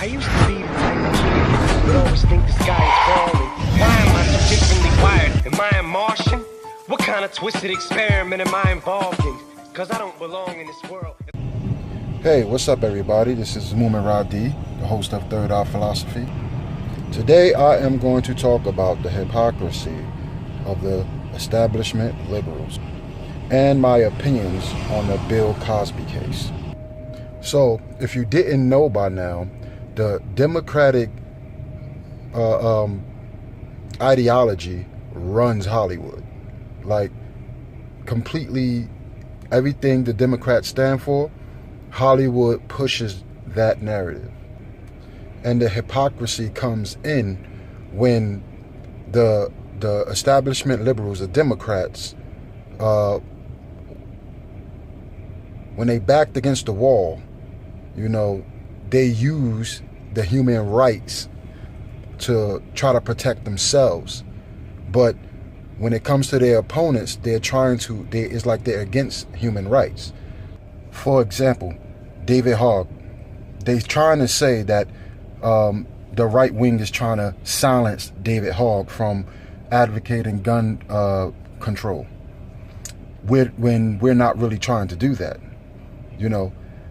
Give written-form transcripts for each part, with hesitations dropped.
I used to be the type of kid would always think the sky is falling. Why am I so differently wired? Am I a Martian? What kind of twisted experiment am I involved in? Cause I don't belong in this world. Hey, what's up everybody? This is Moomin Radi, the host of Third Eye Philosophy. Today I am going to talk about the hypocrisy of the establishment liberals and my opinions on the Bill Cosby case. So, if you didn't know by now, the Democratic ideology runs Hollywood. Like, completely everything the Democrats stand for, Hollywood pushes that narrative. And the hypocrisy comes in when the establishment liberals, the Democrats, when they backed against the wall, they use the human rights to try to protect themselves. But when it comes to their opponents, it's like they're against human rights. For example, David Hogg, they're trying to say that the right wing is trying to silence David Hogg from advocating gun control. When we're not really trying to do that.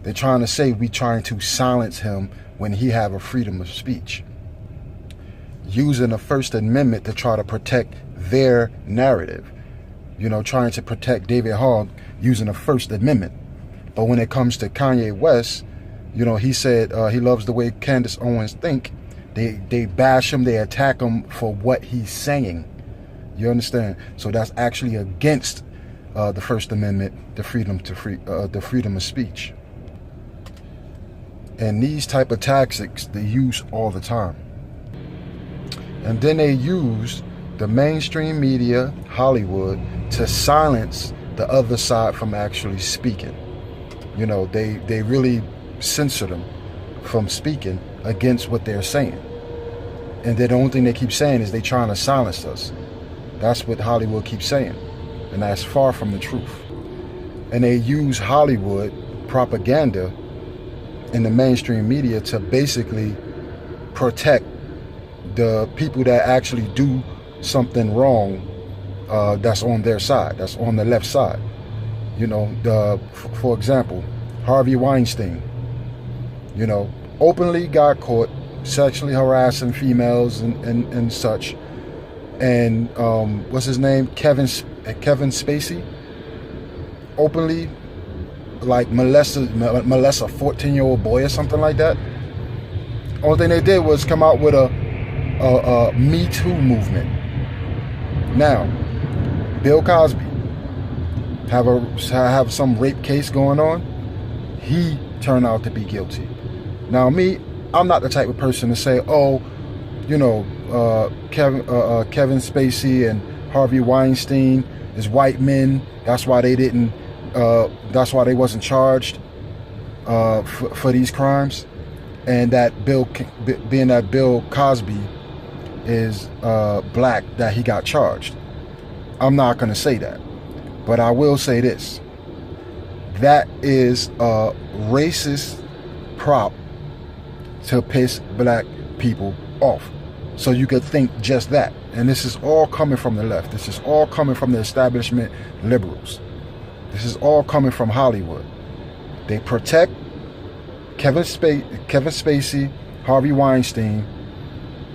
They're trying to say we're trying to silence him when he have a freedom of speech. Using the First Amendment to try to protect their narrative. Trying to protect David Hogg using the First Amendment. But when it comes to Kanye West, he said he loves the way Candace Owens think. They bash him, they attack him for what he's saying. You understand? So that's actually against the First Amendment, the freedom of speech. And these type of tactics they use all the time. And then they use the mainstream media, Hollywood, to silence the other side from actually speaking. They really censor them from speaking against what they're saying. And then the only thing they keep saying is they're trying to silence us. That's what Hollywood keeps saying. And that's far from the truth. And they use Hollywood propaganda in the mainstream media to basically protect the people that actually do something wrong that's on their side, that's on the left side. For example, Harvey Weinstein, openly got caught sexually harassing females and such. And what's his name? Kevin Spacey, openly molest a 14-year-old boy or something like that. Only thing they did was come out with a Me Too movement. Now, Bill Cosby have some rape case going on. He turned out to be guilty. Now, I'm not the type of person to say, Kevin Spacey and Harvey Weinstein is white men. That's why they didn't. That's why they wasn't charged for these crimes. And that being that Bill Cosby is black, that he got charged. I'm not going to say that, but I will say this: that is a racist prop to piss black people off. So you could think just that. And this is all coming from the left. This is all coming from the establishment liberals. This is all coming from Hollywood. They protect Kevin Spacey, Harvey Weinstein,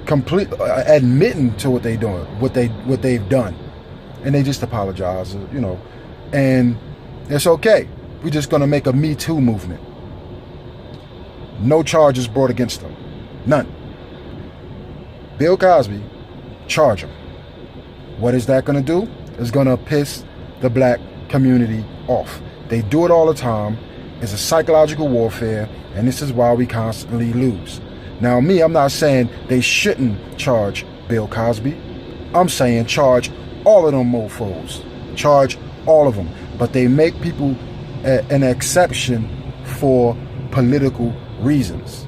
admitting to what they're doing, what they've done, and they just apologize, and it's okay. We're just gonna make a Me Too movement. No charges brought against them, none. Bill Cosby, charge him. What is that gonna do? It's gonna piss the black community off. They do it all the time. It's a psychological warfare, and this is why we constantly lose. Now, I'm not saying they shouldn't charge Bill Cosby. I'm saying charge all of them mofos. Charge all of them. But they make people an exception for political reasons.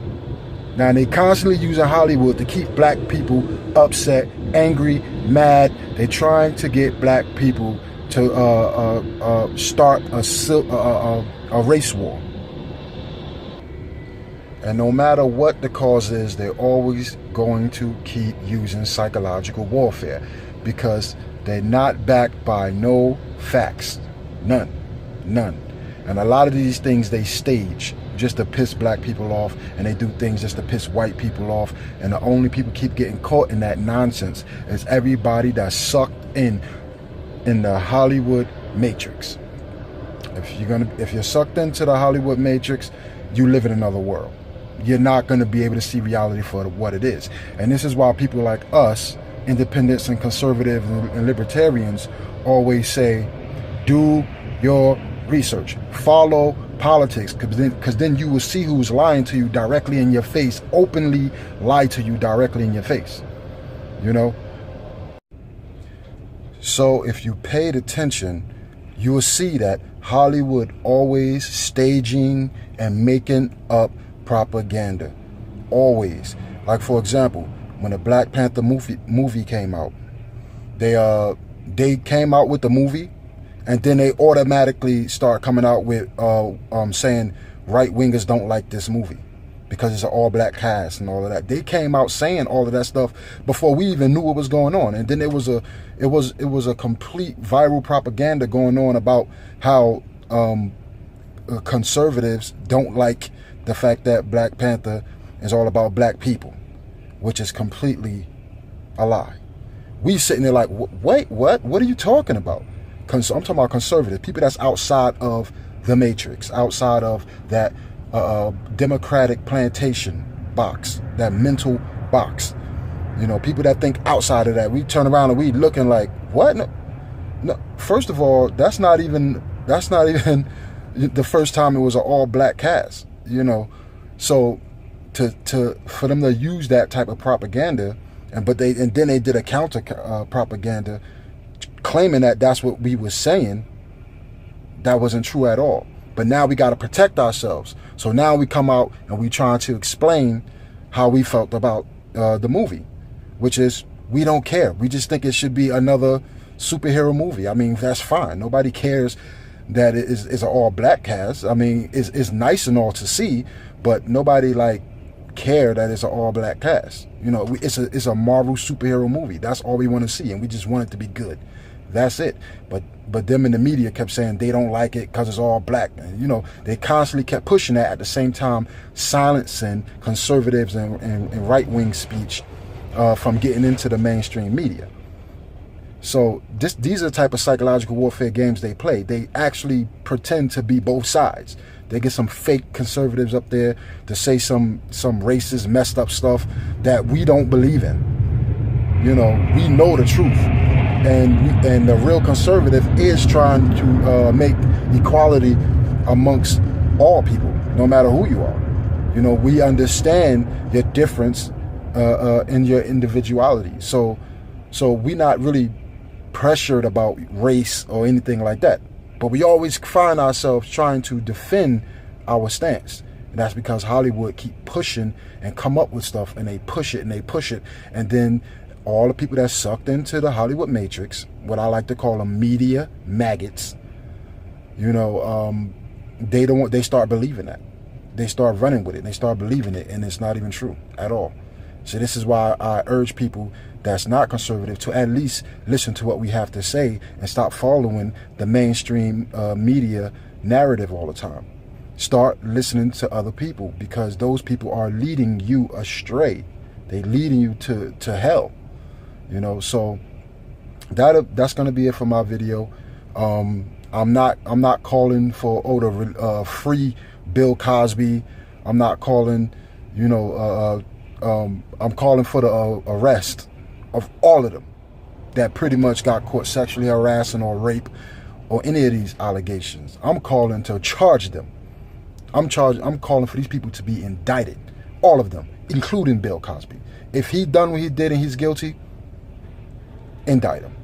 Now, they constantly using Hollywood to keep black people upset, angry, mad. They're trying to get black people to start a race war. And no matter what the cause is, they're always going to keep using psychological warfare because they're not backed by no facts. None. And a lot of these things they stage just to piss black people off, and they do things just to piss white people off, and the only people keep getting caught in that nonsense is everybody that's sucked in the Hollywood matrix. If you're sucked into the Hollywood matrix, you live in another world. You're not going to be able to see reality for what it is. And this is why people like us, independents and conservatives and libertarians, always say, do your research, follow politics, because then you will see who's lying to you directly in your face, openly lie to you directly in your face, you know. So if you paid attention, you will see that Hollywood always staging and making up propaganda, always. Like, for example, when the Black Panther movie came out, they came out with the movie, and then they automatically start coming out with saying right-wingers don't like this movie because it's an all-black cast and all of that. They came out saying all of that stuff before we even knew what was going on. And then it was a complete viral propaganda going on about how conservatives don't like the fact that Black Panther is all about black people, which is completely a lie. We sitting there like, wait, what? What are you talking about? I'm talking about conservatives, people that's outside of the matrix, outside of that democratic plantation box, that mental box. You know, people that think outside of that. We turn around and we looking like, what? No. First of all, that's not even the first time it was an all black cast. You know, so for them to use that type of propaganda, and then they did a counter propaganda, claiming that that's what we were saying. That wasn't true at all. But now we got to protect ourselves. So now we come out and we trying to explain how we felt about the movie, which is we don't care. We just think it should be another superhero movie. I mean, that's fine. Nobody cares that it is an all black cast. I mean, it's nice and all to see, but nobody care that it's an all black cast. You know, it's a Marvel superhero movie. That's all we want to see, and we just want it to be good. That's it. But them in the media kept saying they don't like it because it's all black. And, you know, they constantly kept pushing that, at the same time silencing conservatives and right-wing speech from getting into the mainstream media. So these are the type of psychological warfare games they play. They actually pretend to be both sides. They get some fake conservatives up there to say some racist, messed up stuff that we don't believe in. You know, we know the truth. And the real conservative is trying to make equality amongst all people, no matter who you are. You know, we understand your difference in your individuality. So we're not really pressured about race or anything like that. But we always find ourselves trying to defend our stance. And that's because Hollywood keep pushing and come up with stuff, and they push it and they push it. And then all the people that sucked into the Hollywood matrix, what I like to call them media maggots, you know, they start believing that. They start running with it. They start believing it, and it's not even true at all. So this is why I urge people that's not conservative to at least listen to what we have to say and stop following the mainstream media narrative all the time. Start listening to other people, because those people are leading you astray. They're leading you to hell. You know, so that's gonna be it for my video. I'm not calling for the free Bill Cosby. I'm not calling, you know, I'm calling for the arrest of all of them that pretty much got caught sexually harassing or rape or any of these allegations. I'm calling to charge them. I'm calling for these people to be indicted, all of them, including Bill Cosby. If he done what he did and he's guilty, indict him.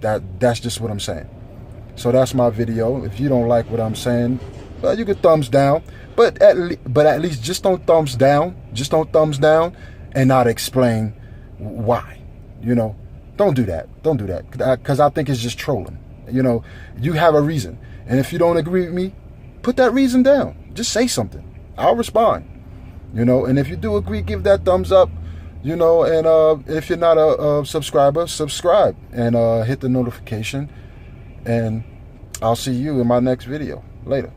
That's just what I'm saying. So that's my video. If you don't like what I'm saying, well, you can thumbs down. But at least just don't thumbs down. Just don't thumbs down and not explain why. You know, don't do that. Don't do that, because I think it's just trolling. You know, you have a reason, and if you don't agree with me, put that reason down. Just say something. I'll respond. You know, and if you do agree, give that thumbs up. You know, and if you're not a subscriber, subscribe and hit the notification. And I'll see you in my next video. Later.